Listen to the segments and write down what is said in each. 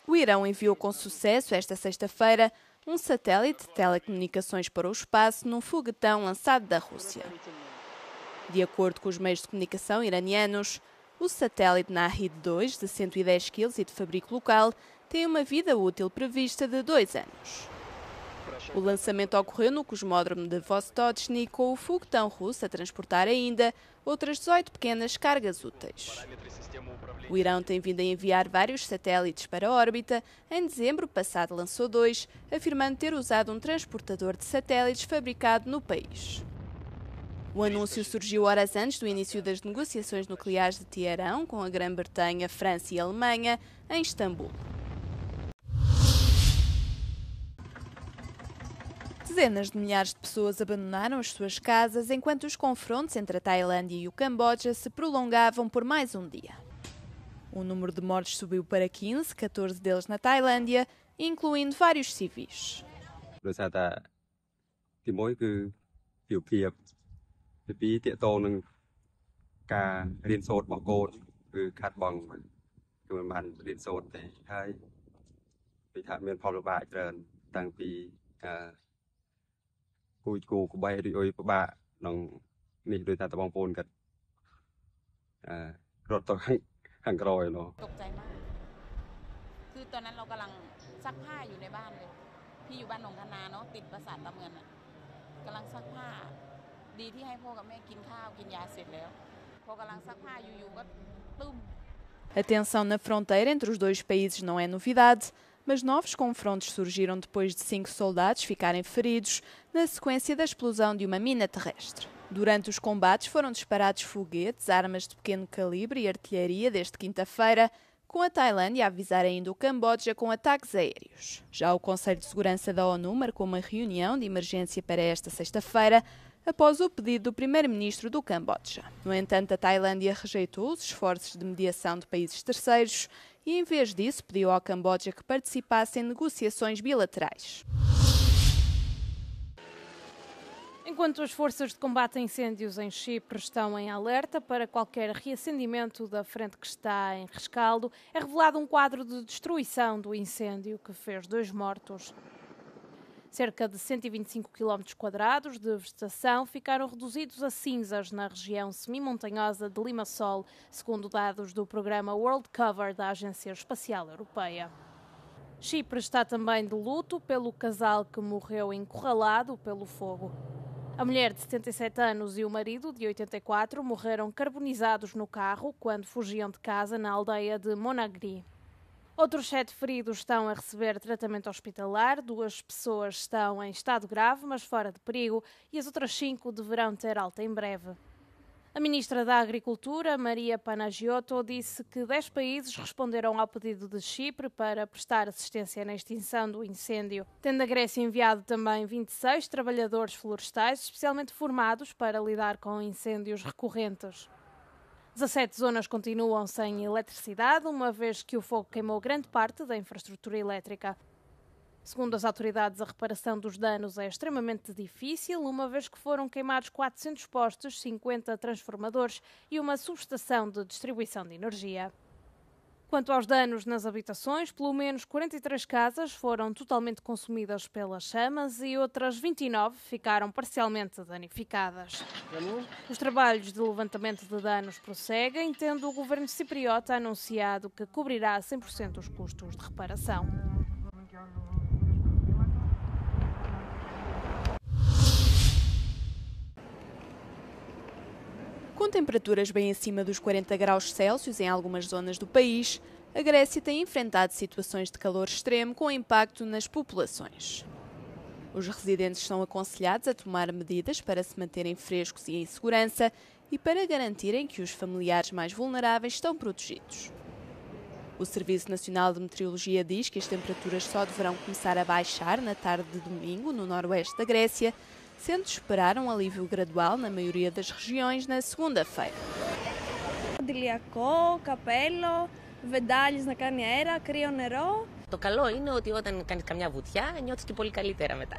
O Irão enviou com sucesso esta sexta-feira um satélite de telecomunicações para o espaço num foguetão lançado da Rússia. De acordo com os meios de comunicação iranianos, o satélite Nahid-2, de 110 kg e de fabrico local, tem uma vida útil prevista de 2 anos. O lançamento ocorreu no cosmódromo de Vostochny, com o foguetão russo a transportar ainda outras 18 pequenas cargas úteis. O Irão tem vindo a enviar vários satélites para a órbita. Em dezembro passado lançou 2, afirmando ter usado um transportador de satélites fabricado no país. O anúncio surgiu horas antes do início das negociações nucleares de Teherão com a Grã-Bretanha, França e Alemanha, em Istambul. Dezenas de milhares de pessoas abandonaram as suas casas enquanto os confrontos entre a Tailândia e o Camboja se prolongavam por mais um dia. O número de mortes subiu para 15, 14 deles na Tailândia, incluindo vários civis. A tensão na fronteira entre os dois países não é novidade, mas novos confrontos surgiram depois de 5 soldados ficarem feridos na sequência da explosão de uma mina terrestre. Durante os combates foram disparados foguetes, armas de pequeno calibre e artilharia desde quinta-feira, com a Tailândia a avisar ainda o Camboja com ataques aéreos. Já o Conselho de Segurança da ONU marcou uma reunião de emergência para esta sexta-feira, após o pedido do primeiro-ministro do Camboja. No entanto, a Tailândia rejeitou os esforços de mediação de países terceiros e, em vez disso, pediu ao Camboja que participasse em negociações bilaterais. Enquanto as forças de combate a incêndios em Chipre estão em alerta para qualquer reacendimento da frente que está em rescaldo, é revelado um quadro de destruição do incêndio que fez 2 mortos. Cerca de 125 km² de vegetação ficaram reduzidos a cinzas na região semi-montanhosa de Limassol, segundo dados do programa World Cover da Agência Espacial Europeia. Chipre está também de luto pelo casal que morreu encurralado pelo fogo. A mulher de 77 anos e o marido de 84 morreram carbonizados no carro quando fugiam de casa na aldeia de Monagri. Outros 7 feridos estão a receber tratamento hospitalar, 2 pessoas estão em estado grave, mas fora de perigo, e as outras 5 deverão ter alta em breve. A ministra da Agricultura, Maria Panagiotto, disse que 10 países responderam ao pedido de Chipre para prestar assistência na extinção do incêndio, tendo a Grécia enviado também 26 trabalhadores florestais especialmente formados para lidar com incêndios recorrentes. 17 zonas continuam sem eletricidade, uma vez que o fogo queimou grande parte da infraestrutura elétrica. Segundo as autoridades, a reparação dos danos é extremamente difícil, uma vez que foram queimados 400 postes, 50 transformadores e uma subestação de distribuição de energia. Quanto aos danos nas habitações, pelo menos 43 casas foram totalmente consumidas pelas chamas e outras 29 ficaram parcialmente danificadas. Os trabalhos de levantamento de danos prosseguem, tendo o governo cipriota anunciado que cobrirá 100% os custos de reparação. Com temperaturas bem acima dos 40 graus Celsius em algumas zonas do país, a Grécia tem enfrentado situações de calor extremo com impacto nas populações. Os residentes são aconselhados a tomar medidas para se manterem frescos e em segurança e para garantirem que os familiares mais vulneráveis estão protegidos. O Serviço Nacional de Meteorologia diz que as temperaturas só deverão começar a baixar na tarde de domingo no noroeste da Grécia, sendo de esperar um alívio gradual na maioria das regiões na segunda-feira. Αντιλιακό, καπέλο, βεντάλιες να κάνει αέρα, κρύο νερό. Το καλό είναι ότι όταν κάνεις καμιά βουτιά νιώθεις και πολύ καλύτερα μετά.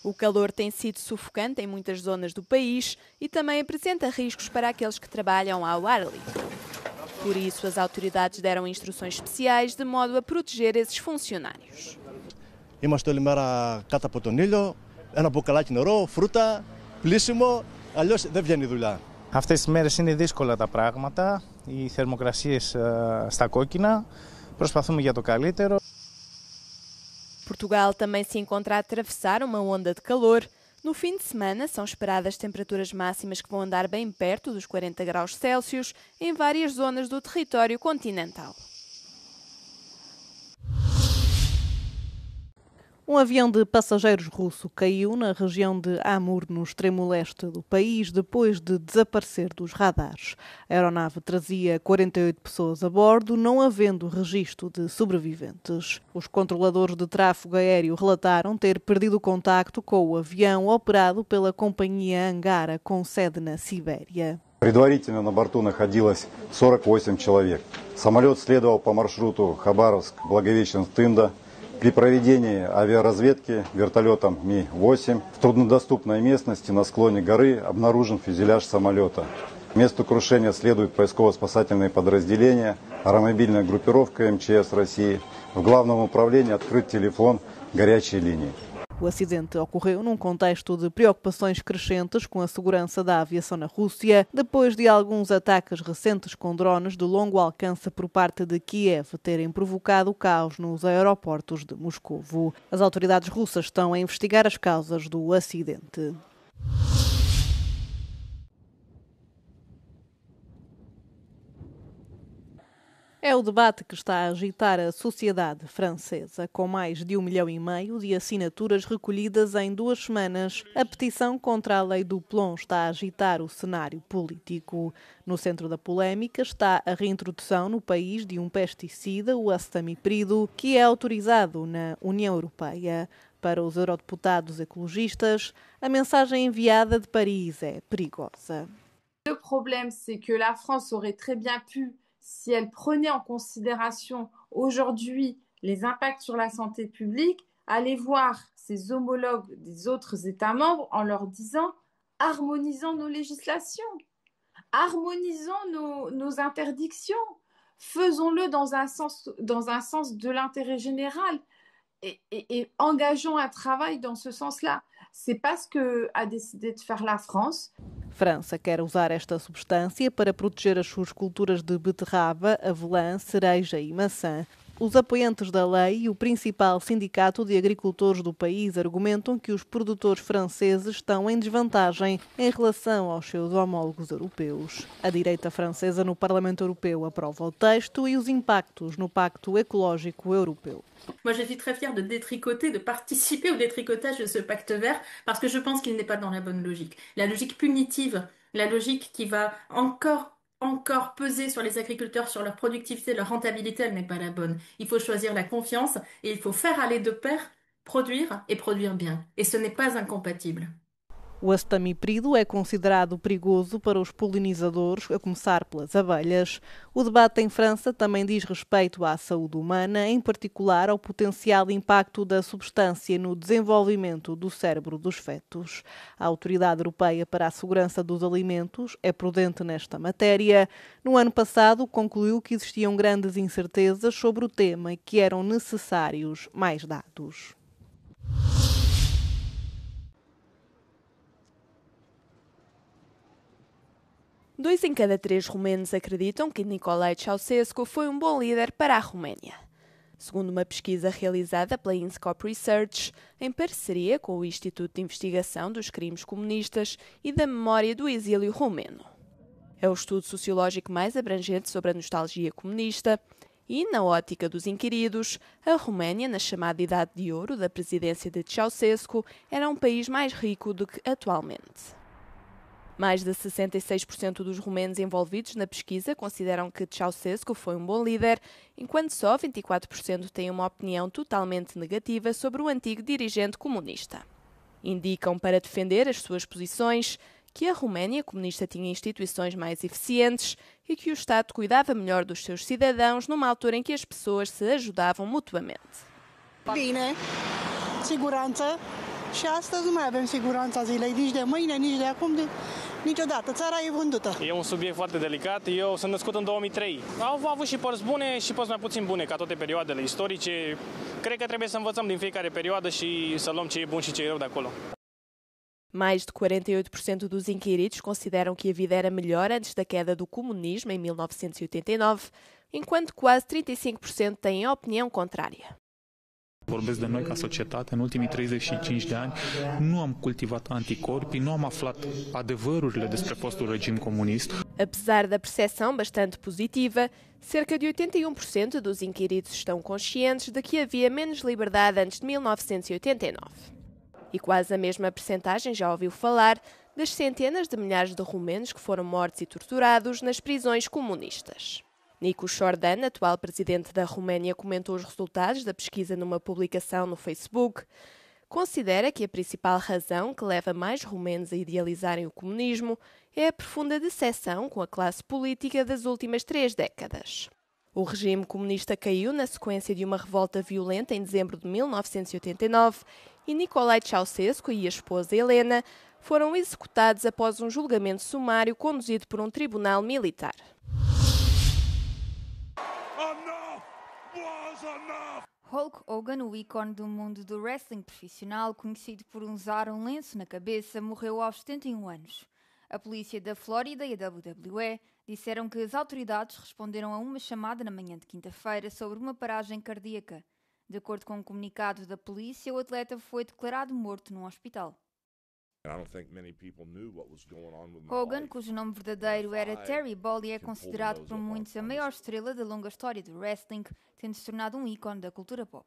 O calor tem sido sufocante em muitas zonas do país e também apresenta riscos para aqueles que trabalham ao ar livre. Por isso, as autoridades deram instruções especiais de modo a proteger esses funcionários. Είμαστε όλη μέρα κάτω από τον ήλιο, ένα μπουκαλάκι νερό, φρούτα, πλήσιμο, αλλιώς δεν βγαίνει η δουλειά. Αυτές τις μέρες είναι δύσκολα τα πράγματα, οι θερμοκρασίες στα κόκκινα, προσπαθούμε για το καλύτερο. Portugal também se encontra a atravessar uma onda de calor. No fim de semana, são esperadas temperaturas máximas que vão andar bem perto dos 40 graus Celsius em várias zonas do território continental. Um avião de passageiros russo caiu na região de Amur, no extremo leste do país, depois de desaparecer dos radares. A aeronave trazia 48 pessoas a bordo, não havendo registro de sobreviventes. Os controladores de tráfego aéreo relataram ter perdido contacto com o avião operado pela companhia Angara, com sede na Sibéria. Предварительно на борту находилось 48 человек. Самолет следовал по маршруту Хабаровск-Благовещенск-Тында. При проведении авиаразведки вертолетом Ми-8 в труднодоступной местности на склоне горы обнаружен фюзеляж самолета. К месту крушения следуют поисково-спасательные подразделения, аэромобильная группировка МЧС России. В главном управлении открыт телефон горячей линии. O acidente ocorreu num contexto de preocupações crescentes com a segurança da aviação na Rússia, depois de alguns ataques recentes com drones de longo alcance por parte de Kiev terem provocado caos nos aeroportos de Moscovo. As autoridades russas estão a investigar as causas do acidente. É o debate que está a agitar a sociedade francesa. Com mais de 1,5 milhão de assinaturas recolhidas em 2 semanas, a petição contra a lei do plomb está a agitar o cenário político. No centro da polémica está a reintrodução no país de um pesticida, o acetamipride, que é autorizado na União Europeia. Para os eurodeputados ecologistas, a mensagem enviada de Paris é perigosa. Le problème, c'est que la France aurait très bien pu, si elle prenait en considération aujourd'hui les impacts sur la santé publique, aller voir ses homologues des autres États membres en leur disant « harmonisons nos législations, harmonisons nos interdictions, faisons-le dans un sens de l'intérêt général et engageons un travail dans ce sens-là ». C'est pas ce qu'a décidé de faire la France. França quer usar esta substância para proteger as suas culturas de beterraba, avelã, cereja e maçã. Os apoiantes da lei e o principal sindicato de agricultores do país argumentam que os produtores franceses estão em desvantagem em relação aos seus homólogos europeus. A direita francesa no Parlamento Europeu aprova o texto e os impactos no Pacto Ecológico Europeu. Moi, je suis très fière de détricoter, de participer au détricotage de ce pacte vert parce que je pense qu'il n'est pas dans la bonne logique. La logique punitive, la logique qui va encore peser sur les agriculteurs, sur leur productivité, leur rentabilité, elle n'est pas la bonne. Il faut choisir la confiance et il faut faire aller de pair produire et produire bien. Et ce n'est pas incompatible. O acetamipride é considerado perigoso para os polinizadores, a começar pelas abelhas. O debate em França também diz respeito à saúde humana, em particular ao potencial impacto da substância no desenvolvimento do cérebro dos fetos. A Autoridade Europeia para a Segurança dos Alimentos é prudente nesta matéria. No ano passado, concluiu que existiam grandes incertezas sobre o tema e que eram necessários mais dados. Dois em cada 3 romenos acreditam que Nicolae Ceausescu foi um bom líder para a Roménia. Segundo uma pesquisa realizada pela Inscope Research, em parceria com o Instituto de Investigação dos Crimes Comunistas e da Memória do Exílio Romeno. É o estudo sociológico mais abrangente sobre a nostalgia comunista e, na ótica dos inquiridos, a Roménia, na chamada Idade de Ouro da presidência de Ceausescu, era um país mais rico do que atualmente. Mais de 66% dos romenos envolvidos na pesquisa consideram que Ceausescu foi um bom líder, enquanto só 24% têm uma opinião totalmente negativa sobre o antigo dirigente comunista. Indicam, para defender as suas posições, que a Roménia comunista tinha instituições mais eficientes e que o Estado cuidava melhor dos seus cidadãos numa altura em que as pessoas se ajudavam mutuamente. Bine, siguranță. Și astăzi nu mai avem siguranța zilei, nici de mâine, nici de acum. Niciodată, țara e vândută. E un subiect foarte delicat. Eu sunt născut în 2003. Au avut și părți bune și părți mai puțin bune, ca toate perioadele istorice. Cred că trebuie să învățăm din fiecare perioadă și să luăm ce e bun și ce e rău de acolo. Mais de 48% dos inquiridos consideram que a vida era melhor antes da queda do comunismo em 1989, enquanto quase 35% têm a opinião contrária. Vorbesc de noi ca societate, în ultimii 35 de ani nu am cultivat anticorpi, nu am aflat adevărurile despre fostul regim comunist. Apesar da percepção bastante positiva, cerca de 81% dos inquiridos estão conscientes de que havia menos liberdade antes de 1989. E quase a mesma percentagem já ouviu falar das centenas de milhares de romenos que foram mortos e torturados nas prisões comunistas. Nicu Șordan, atual presidente da Roménia, comentou os resultados da pesquisa numa publicação no Facebook. Considera que a principal razão que leva mais romenos a idealizarem o comunismo é a profunda decepção com a classe política das últimas 3 décadas. O regime comunista caiu na sequência de uma revolta violenta em dezembro de 1989 e Nicolae Ceausescu e a esposa Helena foram executados após um julgamento sumário conduzido por um tribunal militar. Hulk Hogan, o ícone do mundo do wrestling profissional, conhecido por usar um lenço na cabeça, morreu aos 71 anos. A polícia da Flórida e a WWE disseram que as autoridades responderam a uma chamada na manhã de quinta-feira sobre uma paragem cardíaca. De acordo com um comunicado da polícia, o atleta foi declarado morto num hospital. Hogan, cujo nome verdadeiro era Terry Bolley, é considerado por muitos a maior estrela da longa história do wrestling, tendo se tornado um ícone da cultura pop.